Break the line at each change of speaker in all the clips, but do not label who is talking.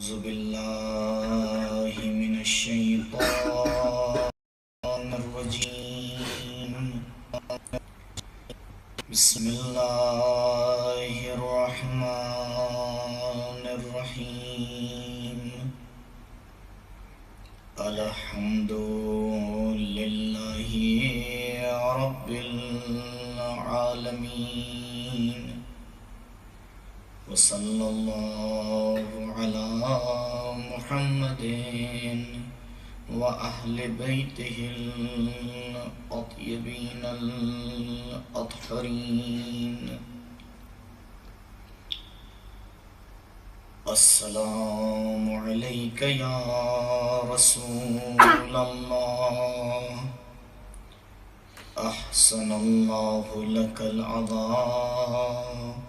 أعوذ بالله من الشيطان الرجيم. بسم الله الرحمن الرحيم. الحمد لله رب العالمين، وصلى الله على محمد وأهل بيته الأطيبين الأطهرين. السلام عليك يا رسول الله، أحسن الله لك العطاء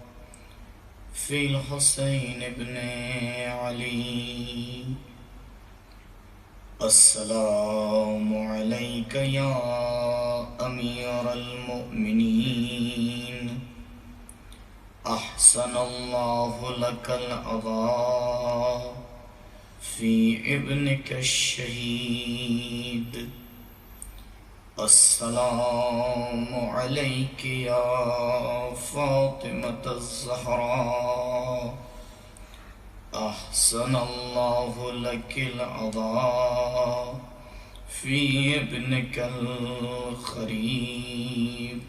في الحسين بن علي. السلام عليك يا أمير المؤمنين، أحسن الله لك العطاء في ابنك الشهيد. السلام عليك يا فاطمة الزهراء، أحسن الله لك العطاء في ابنك الخريب.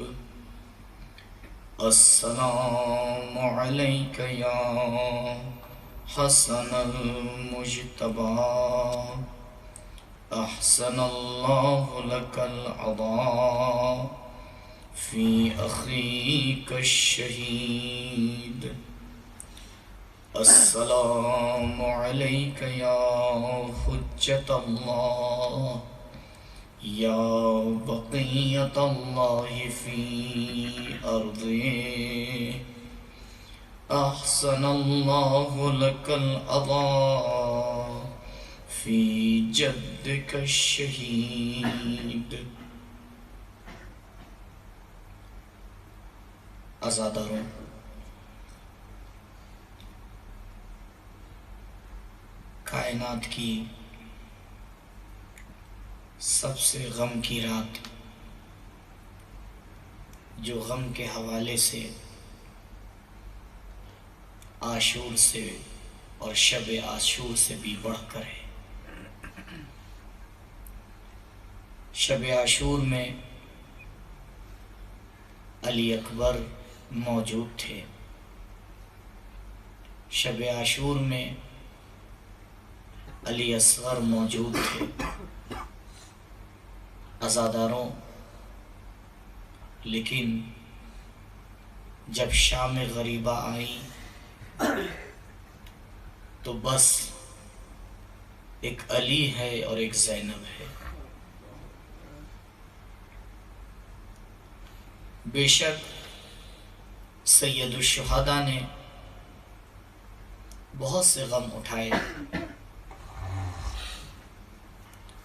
السلام عليك يا حسن المجتبى، أحسن الله لك العطاء في أخيك الشهيد. السلام عليك يا حجة الله، يا بقية الله في أرضه، أحسن الله لك العطاء في جدك الشهيد. عزاداروں، کائنات کی سب سے غم کی رات، جو غم کے حوالے سے عاشور سے اور شب عاشور سے بھی بڑھ کر ہے. شب عاشور میں علی اکبر موجود تھے. شب عاشور میں علی اصغر موجود تھے. عزاداروں، لیکن جب شام غریبہ آئی تو بس ایک علی ہے اور ایک زینب ہے. بے شک سید الشہداء نے بہت سے غم اٹھائے،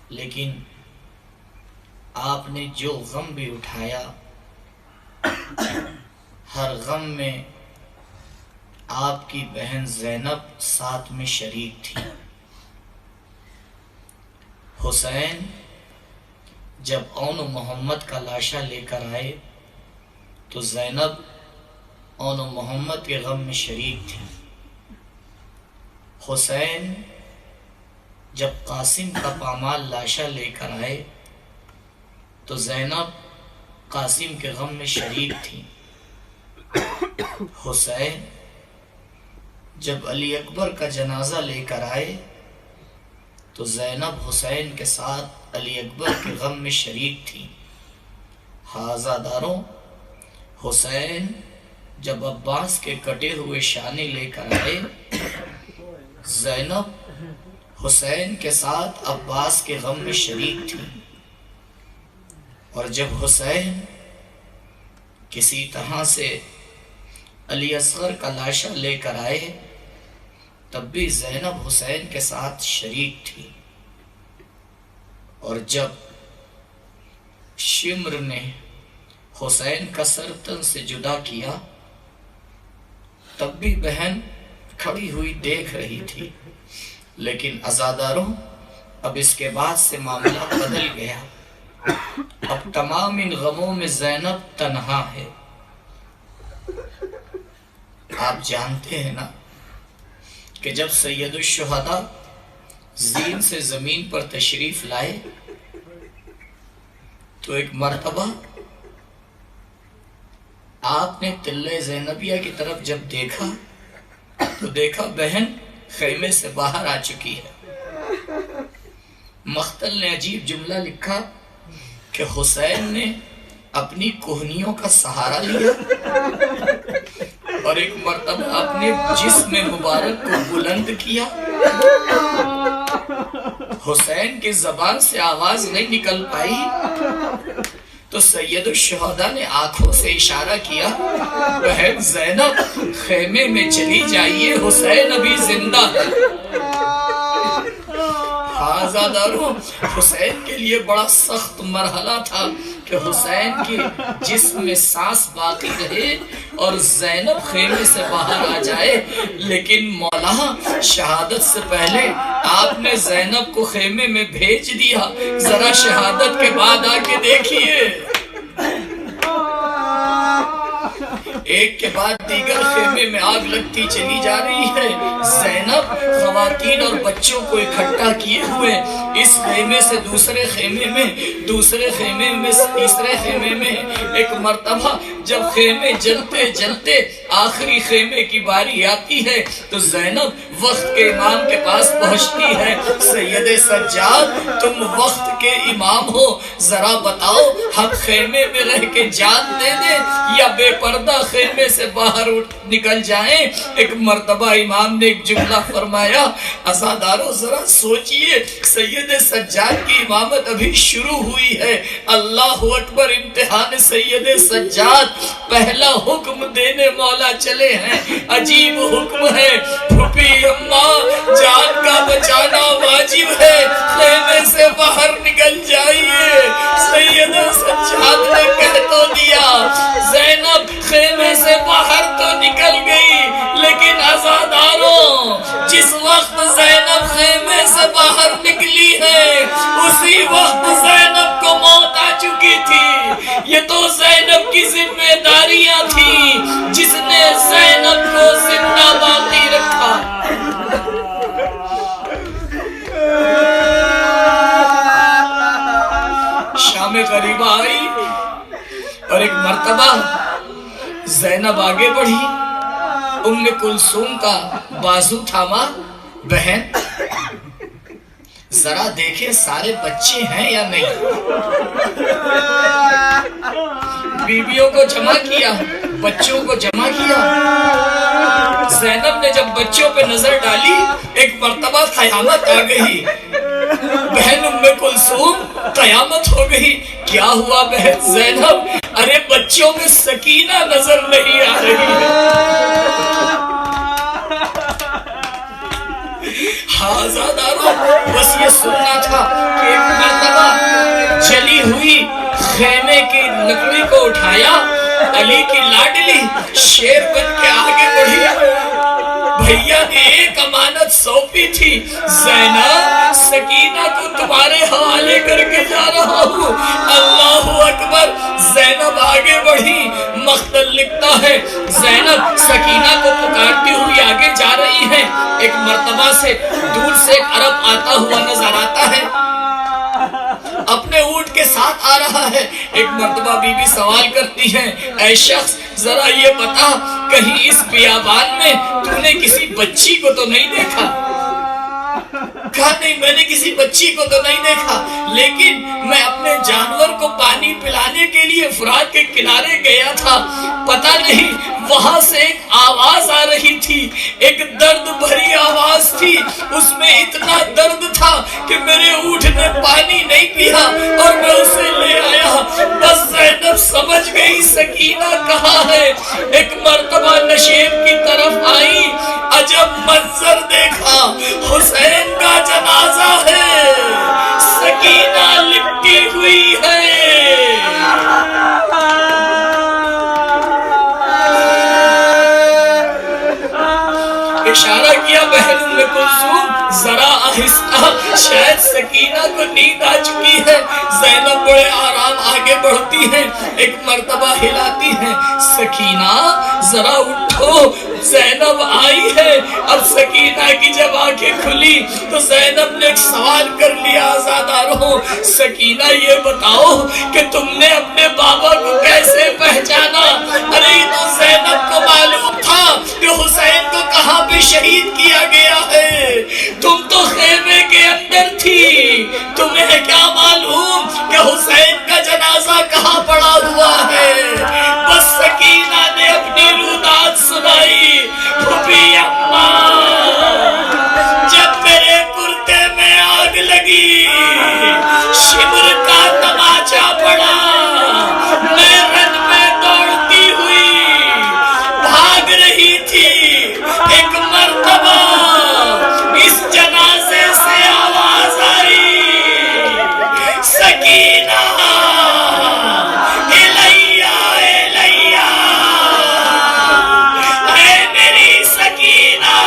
لیکن آپ نے جو غم بھی اٹھایا، ہر غم میں آپ کی بہن زینب ساتھ میں شریک تھی. حسین جب اون محمد کا لاشا لے کر آئے تو زینب اون محمد کے غم میں شریک تھی. حسین جب قاسم کا پامال لاشا لے کر آئے تو زینب قاسم کے غم میں شریک تھی. حسین جب علی اکبر کا جنازہ لے کر آئے تو زینب حسین کے ساتھ علی اکبر کے غم میں شریک تھی. عزاداروں، حسین جب عباس کے کٹے ہوئے شانے لے کر آئے، زینب حسین کے ساتھ عباس کے غم میں شریک تھی. اور جب حسین کسی طرح سے علی اصغر کا لاشا لے کر آئے تب بھی زینب حسین کے ساتھ شریک تھی. اور جب شمر نے حسین کا سر تن سے جدا کیا تب بھی بہن کھڑی ہوئی دیکھ رہی تھی، لیکن عزاداروں اب اس کے بعد سے معاملہ بدل گیا۔ اب تمام ان غموں میں زینب تنہا ہے۔ آپ جانتے ہیں نا کہ جب سید الشہداء زین سے زمین پر تشریف لائے تو ایک مرتبہ آپ نے تلہ زینبیہ کی طرف جب دیکھا تو دیکھا بہن خیمے سے باہر آ چکی ہے۔ مختل نے عجیب جملہ لکھا کہ حسین نے اپنی کوہنیوں کا سہارا لیا اور ایک مرتبہ اپنے جسم مبارک کو بلند کیا۔ حسین کی زبان سے آواز نہیں نکل پائی تو سید الشہداء نے آنکھوں سے اشارہ کیا، بہن زینب خیمے میں چلی جائیے، حسین ابھی زندہ ہے۔ عزاداروں حسین کے لیے بڑا سخت مرحلہ تھا کہ حسین کی جسم میں سانس باقی رہے اور زینب خیمے سے باہر آ جائے، لیکن مولا شہادت سے پہلے آپ نے زینب کو خیمے میں بھیج دیا۔ ذرا شہادت کے بعد آ کے دیکھیے، ایک کے بعد دیگر خیمے میں آگ لگتی چلی جا رہی ہے۔ زینب خواتین اور بچوں کو اکٹھا کیے ہوئے اس خیمے سے دوسرے خیمے میں، دوسرے خیمے میں تیسرے خیمے میں، ایک مرتبہ جب خیمے جلتے جلتے آخری خیمے کی باری آتی ہے تو زینب وقت کے امام کے پاس پہنچتی ہے۔ سید سجاد تم وقت کے امام ہو، ذرا بتاؤ ہم خیمے میں رہ کے جان دے دیں یا بے پردہ خیمے سے باہر نکل جائیں؟ ایک مرتبہ امام نے ایک جملہ فرمایا، عزاداروں ذرا سوچئے، سید سجاد کی امامت ابھی شروع ہوئی ہے۔ اللہ اکبر، امتحان سید سجاد، پہلا حکم دینے مولا چلے ہیں، عجیب حکم ہے، پھوپھی اماں جان کا بچانا واجب ہے، خیمے سے باہر نکل جائیے۔ سید سجاد نے کہہ تو دیا، زینب خیمے سے باہر تو نکل گئی، لیکن عزاداروں جس وقت زینب خیمے سے باہر نکلی ہے اسی وقت زینب کو موت آ چکی تھی۔ یہ تو زینب کی ذمہ داریاں تھیں جس نے زینب کو زندہ باقی رکھا۔ شام غریبہ آئی اور ایک مرتبہ زینب آگے بڑھی، ام کلثوم کا بازو تھاما، بہن ذرا دیکھیں سارے بچے ہیں یا نہیں۔ بیویوں کو جمع کیا، بچوں کو جمع کیا۔ زینب نے جب بچوں پہ نظر ڈالی ایک مرتبہ قیامت آ گئی۔ بہن ام کلثوم قیامت ہو گئی۔ کیا ہوا بہن زینب؟ ارے بچوں میں سکینہ نظر نہیں آ رہی ہے۔ آزاداروں بس یہ سننا تھا کہ ایک مرتبہ جلی ہوئی خیمے کی لکڑی کو اٹھایا، علی کی لاڈلی شیر بن کے آگے بڑھی۔ بھیا نے ایک امانت سونپی تھی، زینب سکینہ کو تمہارے حوالے کر کے جا رہا ہوں۔ اللہ اکبر، زینب آگے بڑھی۔ مختل لکھتا ہے زینب سکینہ کو پکارتی ہوئی آگے جا رہی ہے، ایک مرتبہ سے دور سے ایک عرب آتا ہوا نظر آتا ہے، اپنے اونٹ کے ساتھ آ رہا ہے۔ ایک مرتبہ بی بی سوال کرتی ہے، اے شخص ذرا یہ بتا کہیں اس بیابان میں تو نے کسی بچی کو تو نہیں دیکھا؟ کہا نہیں میں نے کسی بچی کو تو نہیں دیکھا، لیکن میں اپنے جانور کو پانی پلانے کے لیے فرات کے کنارے گیا تھا، پتہ نہیں وہاں سے ایک آواز آ رہی تھی، ایک درد بھری آواز تھی، اس میں اتنا درد تھا کہ میرے اونٹ نے پانی نہیں پیا اور میں اسے لے آیا۔ بس زینب سمجھ گئی سکینہ کہاں ہے۔ ایک مرتبہ نشیب کی طرف آئی، عجب منظر دیکھا، حسین کا جنازہ ہے، سکینہ لپٹی ہوئی ہے۔ ایک شاعر آہستہ شاید سکینہ کو نیند آ چکی ہے، زینب بڑے آرام آگے بڑھتی ہے، ایک مرتبہ ہلاتی ہے، سکینہ ذرا اٹھو، زینب آئی ہے۔ اب سکینہ کی جب آنکھیں کھلی تو زینب نے ایک سوال کر لیا، آزادارو سکینہ یہ بتاؤ کہ تم نے اپنے بابا کو کیسے پہچانا؟ ارے تو زینب کو معلوم تھا کہ حسین کو کہاں پہ شہید کیا گیا ہے، تم تو خیمے کے اندر تھی، تمہیں کیا معلوم کہ حسین کا جنازہ کہاں پڑا ہوا ہے؟ بس سکینہ نے اپنی روداد سنائی، پھوپھی اماں جب میرے کرتے میں آگ لگی، شمر کا تماچا پڑا، میں رن میں دوڑتی ہوئی بھاگ رہی تھی، ایک مرتبہ اس جنازے سے آواز آئی، سکینہ الیہ الیہ، اے میری سکینہ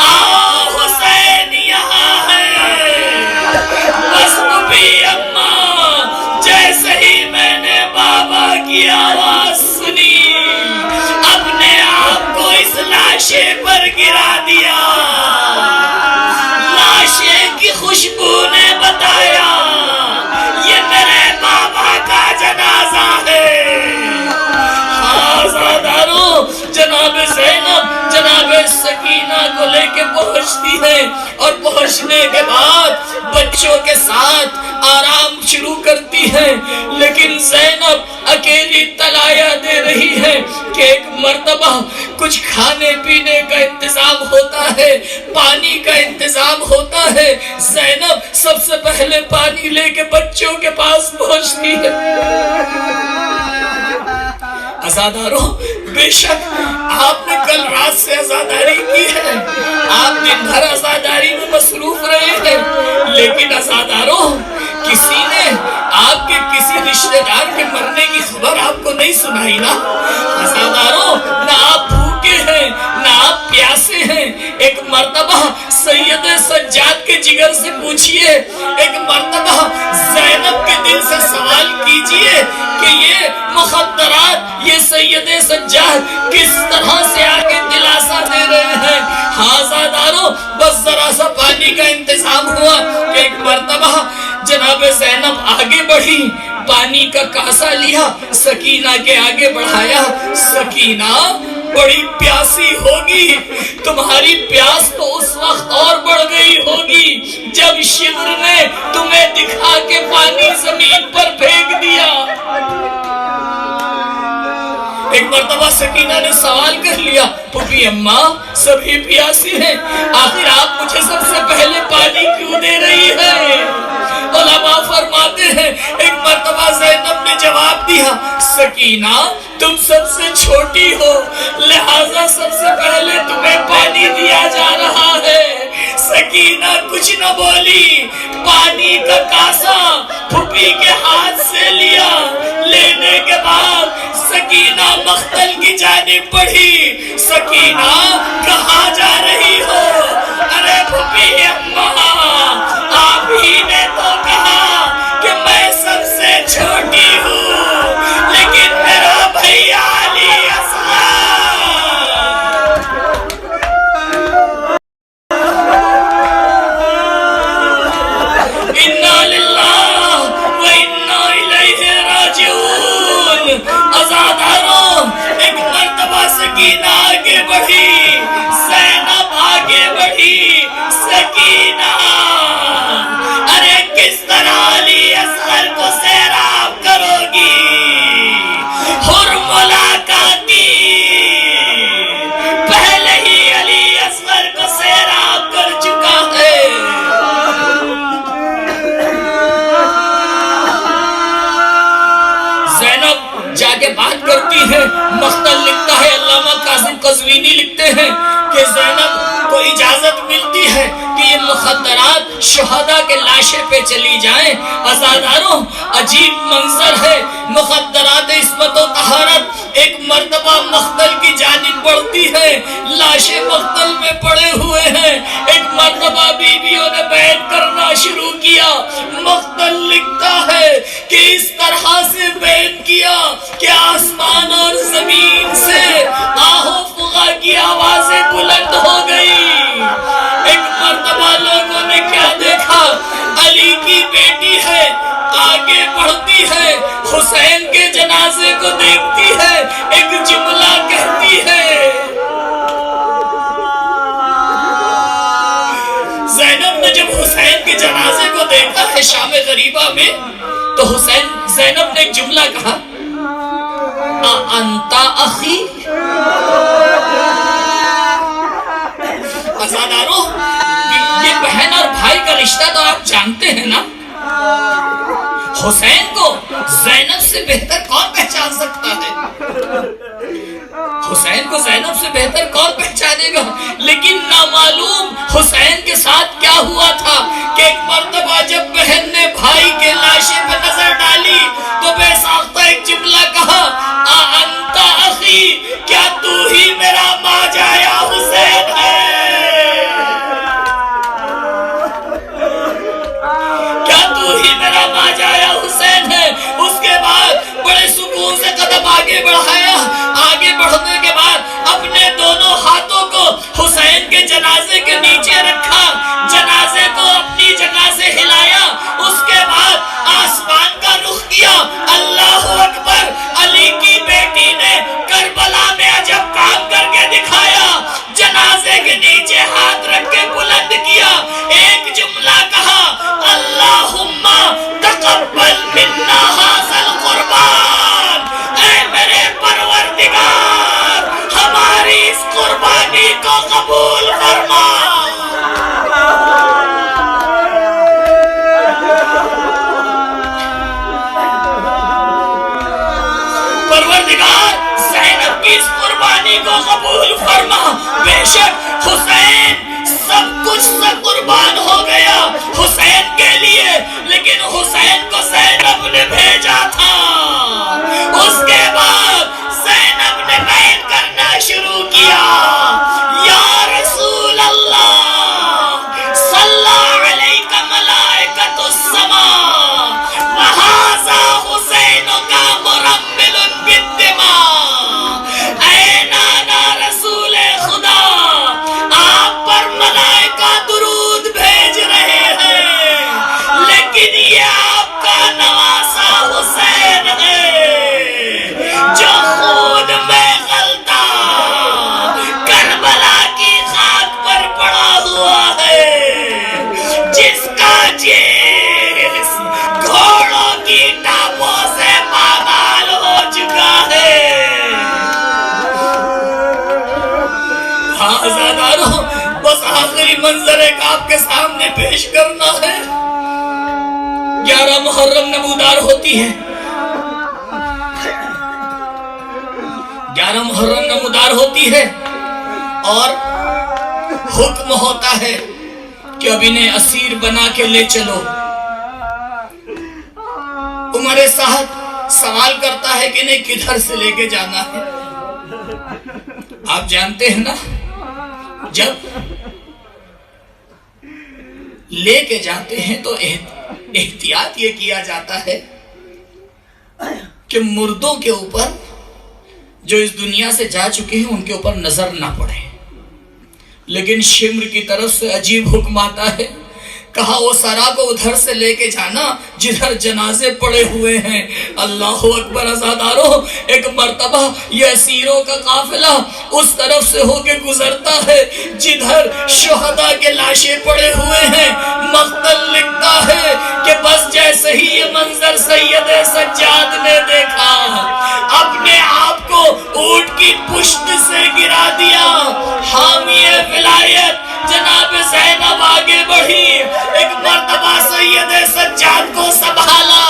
آؤ حسین یہاں ہے۔ بس پھوپھی اماں جیسے ہی میں نے بابا کی آواز سنی، اپنے آپ کو اس لاشے پر گرا دیا، لاشے کی خوشبو نے بتایا یہ میرے بابا کا جنازہ ہے۔ آزادارو جناب زینب جناب سکینہ کو لے کے پہنچتی ہے، اور پہنچنے کے بعد بچوں کے ساتھ آرام شروع کرتی ہے، لیکن زینب اکیلی طلایہ دے رہی ہے کہ ایک مرتبہ کچھ کھانے پینے کا انتظام ہوتا ہے، پانی کا انتظام ہوتا ہے۔ زینب سب سے پہلے پانی لے کے بچوں کے پاس پہنچتی ہے۔ عزادارو بے شک آپ نے کل رات سے عزاداری کی ہے، آپ دن بھر عزاداری میں مصروف رہے ہیں، لیکن عزادارو کسی نے آپ کے کسی رشتہ دار کے مرنے کی خبر آپ کو نہیں سنائی نا؟ عزادارو نہ آپ بھوکے ہیں نہ آپ پیاسے ہیں، ایک مرتبہ سید سجاد کے جگر سے پوچھئے، ایک مرتبہ زینب کے دل سے سوال کیجئے کہ یہ مخدرات یہ سید سجاد کس طرح سے آگے دلاسا دے رہے ہیں۔ آزادارو بس ذرا سا پانی کا انتظام ہوا کہ ایک مرتبہ جناب زینب آگے بڑھی، پانی کا کاسا لیا، سکینہ کے آگے بڑھایا، سکینہ بڑی پیاسی ہوگی، تمہاری پیاس تو اس وقت اور بڑھ گئی ہوگی جب شمر نے تمہیں دکھا کے پانی زمین پر پھینک دیا۔ ایک مرتبہ سکینہ نے سوال کر لیا، پھوپھی اماں سبھی پیاسی ہیں، آخر آپ مجھے سب سے پہلے پانی کیوں دے رہی ہے؟ علماء فرماتے ہیں ایک مرتبہ زینب نے جواب دیا، سکینہ تم سب سے چھوٹی ہو لہٰذا سب سے پہلے تمہیں پانی دیا جا رہا ہے۔ سکینہ کچھ نہ بولی، پانی کا کاسا پھوپھی کے ہاتھ سے لیا، لینے کے بعد سکینہ مختل کی جانب بڑھی، سکینہ کہاں جا رہی ہو؟ ارے پھوپھی اماں آپ ہی نے تو کہا کہ میں سب سے چھوٹی ہوں، لیکن میرا بھائی علی اصغر انا للہ و انا الیہ راجعون۔ عزاداروں ایک مرتبہ سکینہ آگے بڑھی، زینب آگے بڑھی، سکینہ ارے کس طرح علی اصغر کو سیراب کرو گی؟ حر ملاقاتی پہلے ہی علی اصغر کو سیراب کر چکا ہے۔ زینب جا کے بات کرتی ہے، مختل لکھتا ہے، علامہ کاظم قزوینی لکھتے ہیں کہ زینب کو اجازت ملتی ہے کہ یہ مخدرات شہداء کے لاشیں پہ چلی جائیں. عزاداروں عجیب منظر ہے. مخدرات عصمت و طہارت ایک مرتبہ مختل کی جانب بڑھتی ہے. لاشیں مختل میں پڑے ہوئے ہیں. ایک مرتبہ بیویوں نے بیعت کرنا شروع کیا. مختل لکھتا ہے کہ اس طرح سے بیعت کیا کہ آسمان اور زمین سے آہو فغا کی آوازیں بلند ہو گئی. ایک مرتبہ لوگوں نے کیا دیکھا؟ علی کی بیٹی ہے، آگے بڑھتی ہے، حسین کے جنازے کو دیکھتی ہے، ایک جملہ کہتی ہے. زینب نے جب حسین کے جنازے کو دیکھا ہے شام غریبہ میں، تو زینب نے ایک جملہ کہا، انتا اخی. عزاداروں یہ بہن اور بھائی کا رشتہ تو آپ جانتے ہیں نا. حسین کو زینب سے بہتر کون پہچان سکتا ہے؟ حسین کو زینب سے بہتر کون پہچانے گا؟ لیکن نامعلوم حسین کے ساتھ کیا ہوا تھا کہ ایک مرتبہ جب بہن نے بھائی کے لاشے پہ نظر ڈالی تو بے ساختہ ایک جملہ کہا، انتا اخی، کیا تو ہی میرا ماجایا حسین ہے؟ کیا تو ہی میرا ماجایا حسین ہے؟ اس کے بعد بڑے سکون سے قدم آگے بڑھایا. آگے بڑھنے کے بعد اپنے دونوں ہاتھوں کو حسین کے جنازے کے نیچے رکھا، جنازے کو اپنی جگہ سے ہلایا. اس کے بعد آسمان کا رخ کیا. اللہ اکبر. علی کی بیٹی نے کربلا میں عجب کام کر کے دکھایا. جنازے کے نیچے ہاتھ رکھ کے بلند کیا. ایک جملہ کہا، اللہم تقبل منا ھذا القربان. اے میرے پروردگار، ہماری اس قربانی کو قبول فرما. پروردگار زینب کی اس قربانی کو قبول فرما. بے شک حسین سب کچھ سے قربان ہو گیا حسین کے لیے، لیکن حسین کو زینب نے بھیجا تھا. اس کے بعد زینب نے بیعت کرنا شروع کیا. یا رسول اللہ صلی علیک ملائکۃ السماء وھذا حسین کا مرمل بالدماء. اے نانا رسول خدا، آپ پر ملائکہ درود بھیج رہے ہیں، لیکن یہ آپ کا نواسا حسین ہے جو خون میں غلطا کربلا کی خاک پر پڑا ہوا ہے، جس کا جسم گھوڑوں کی ٹاپوں سے پامال ہو چکا ہے. عزاداروں بس آخری منظر ایک آپ کے سامنے پیش کرنا ہے. 11 محرم نمودار ہوتی ہے. 11 محرم نمودار ہوتی ہے اور حکم ہوتا ہے کہ اب انہیں اسیر بنا کے لے چلو. عمر سعد سوال کرتا ہے کہ انہیں کدھر سے لے کے جانا ہے. آپ جانتے ہیں نا، جب لے کے جاتے ہیں تو احتیاط یہ کیا جاتا ہے کہ مردوں کے اوپر جو اس دنیا سے جا چکے ہیں ان کے اوپر نظر نہ پڑے. لیکن شمر کی طرف سے عجیب حکم آتا ہے، کہا وہ سارا کو ادھر سے لے کے جانا جدھر جنازے پڑے ہوئے ہیں. اللہ اکبر. عزاداروں ایک مرتبہ یہ اسیروں کا قافلہ اس طرف سے ہو کے گزرتا ہے جدھر شہداء کے لاشیں پڑے ہوئے ہیں. مقتل لکھتا ہے کہ بس جیسے ہی یہ منظر سید سجاد نے دیکھا، اپنے آپ کو اونٹ کی پشت سے گرا دیا. حامی ولایت جناب زینب آگے بڑھی. ایک مرتبہ سید سجاد کو سنبھالا.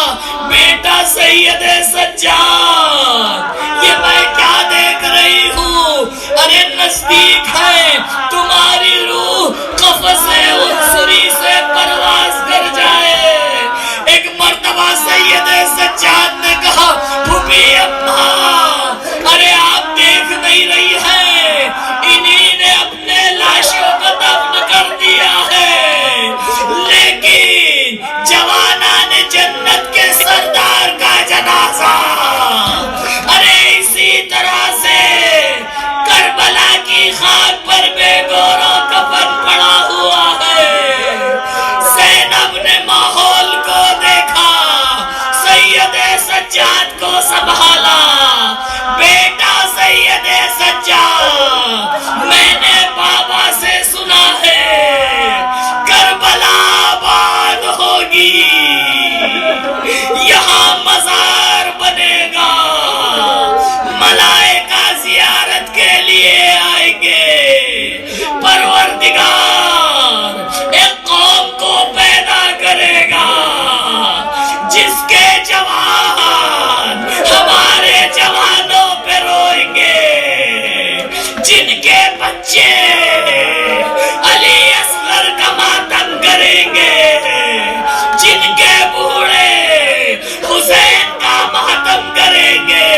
بیٹا سید سجاد، یہ میں کیا دیکھ رہی ہوں؟ ارے نزدیک ہے تمہاری روح قفس انصری امی اماں، ارے آپ دیکھ نہیں رہی ہے، انہی نے اپنے لاشوں کو دفن کر دیا ہے، لیکن جوانان جنت کے سردار کا جنازہ ارے اسی طرح سے کربلا کی خاک پر بے گور و کفن پڑا ہوا ہے۔ زینب نے ماحول کو دیکھا، سید سجاد کو سنبھالا، بیٹا سید سجاد میں نے بابا سے سنا ہے کربلا آباد ہوگی، یہاں مزار بنے گا، ملائکہ زیارت کے لیے آئیں گے، پروردگار ایک قوم کو پیدا کرے گا جس کے جوان ہمارے جوانوں پہ روئیں گے، جن کے بچے علی اصغر کا ماتم کریں گے، جن کے بوڑھے حسین کا ماتم کریں گے،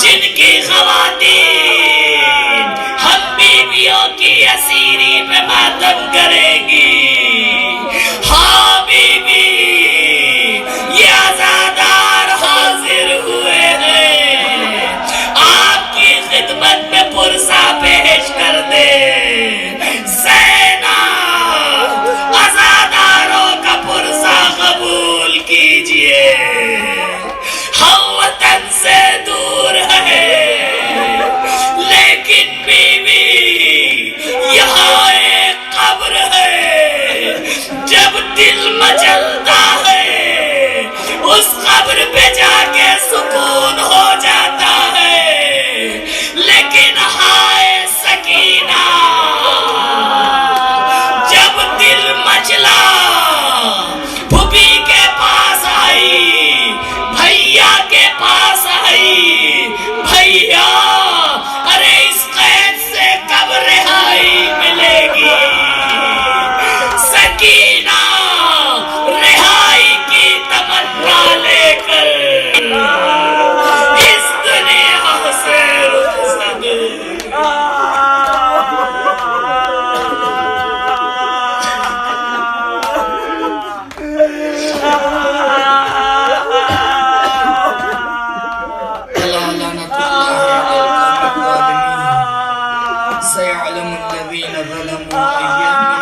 جن کی خواتین ہم بیویوں کی اسیری پہ ماتم کریں گی۔ ہاں بیوی، یہ عزادار حاضر ہوئے ہیں، آپ کی خدمت میں پرسہ پیش کر دے۔ زینب، عزاداروں کا پرسہ قبول کیجئے، ہم وطن سے دور ہیں، لیکن بیوی یہاں ایک قبر ہے، جب دل مچلتا ہے اس قبر پہ جا کے سکون ہو جاتا ہے، لیکن ہائے سکینہ، جب دل مچلا پھوپھی کے پاس آئی، بھیا کے پاس آئی، بھیا ارے اس قید سے کب رہائی ملے گی؟ سکینہ رہائی کی تمنا لے کر اس دنیا سے رخصت سيعلم الذين ظلموا أيام